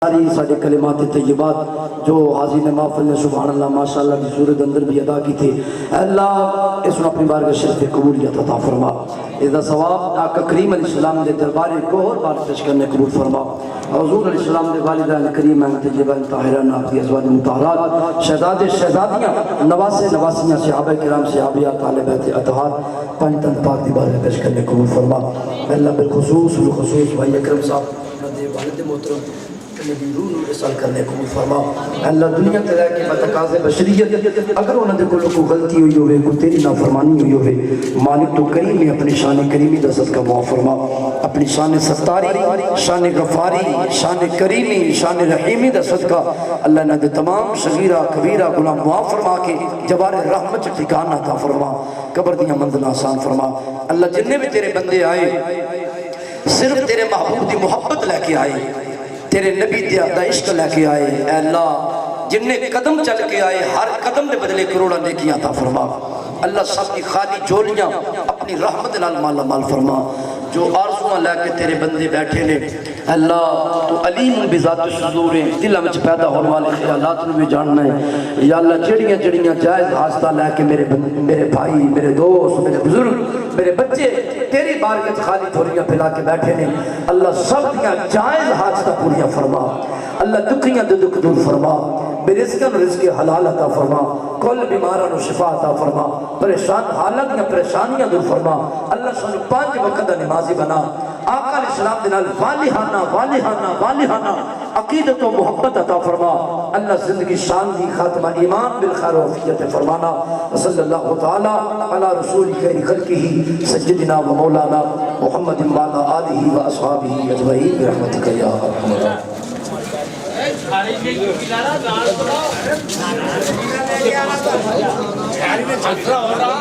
ساری سارے کلمات طیبات جو حاضرین محفل نے سبحان اللہ ماشاءاللہ کی صورت اندر بھی ادا کی تھی، اے اللہ اس نے اپنی بارگاہ شریف قبولیت عطا فرما، اس کا ثواب آقا کریم علیہ السلام دے دربار کو اور بار پیش کرنے قبول فرما، حضور علیہ السلام دے والدین کریم طیبہ طاہرہ آپ کی ازواج مطہرات، شہزادے شہزادیاں، نواسے نواسیاں، صحابہ کرام صحابیات، اہل بیت اطہار، پنج تن پاک دی بارگاہ پیش کرنے قبول فرما۔ اللہ بالخصوص بھائی اکرم صاحب دے والد محترم نبی روح نور رسال کرنے قبول فرما۔ اللہ دنیا تے رہ کے بتقاض بشریت اگر انہوں نے کوئی غلطی ہوئی ہوئے، کوئی تیری نافرمانی ہوئی ہوئے، مالک تو کریم میں اپنی شان کریمی دا صدقہ معاف فرما، اپنی شان ستاری، شان غفاری، شان کریمی، شان رحیمی دا صدقہ اللہ نے دے تمام صغیرہ کبیرہ گناہ معاف فرما کے جوار رحمت ٹھکانہ عطا فرما، قبر دیاں منزل آسان فرما۔ اللہ جننے بھی تیرے بندے آئے صرف تیرے محبوب دی محبت لے کے آئے، تیرے نبی دا عشق لے کے آئے، اے اللہ جننے قدم چل کے آئے ہر قدم دے بدلے کروڑا نیکیاں عطا فرما۔ اللہ سب کی خالی جولیاں اپنی رحمت نال مالا مال فرما۔ جو آرزواں لے کے تیرے بندے بیٹھے نے، اللہ تو علیم بذات الصدور ہیں، دلوں میں پیدا ہونے والے خیالات میں بھی جاننا ہے۔ یا اللہ جڑیاں جڑیاں جائز حاصلہ لے کے میرے بھائی، میرے دوست، میرے بزرگ، میرے بچے تیری بارگاہ خالی تھوڑیاں پھیلا کے بیٹھے نے، اللہ سب دیاں جائز حاصلہ پوریاں فرما۔ اللہ دکھیاں دے دکھ دور فرما، بے رزقاں رزق حلال عطا فرما، کل بیماراں نو شفا عطا فرما، پریشان حالت یا پریشانیاں دور فرما۔ اللہ سن 5 وقت دا نمازی بنا، آقا علیہ السلام دے نال والہانہ عقیدت و محبت عطا فرما۔ اللہ زندگی شان دی خاتمہ ایمان بالخیر و عافیت فرمانا۔ صلی اللہ تعالی علی رسول خیر خلقہ سیدنا و مولانا محمد وعلی آلہ و اصحابہ اجمعین برحمتک یا ارحم الراحمین۔ ہو رہا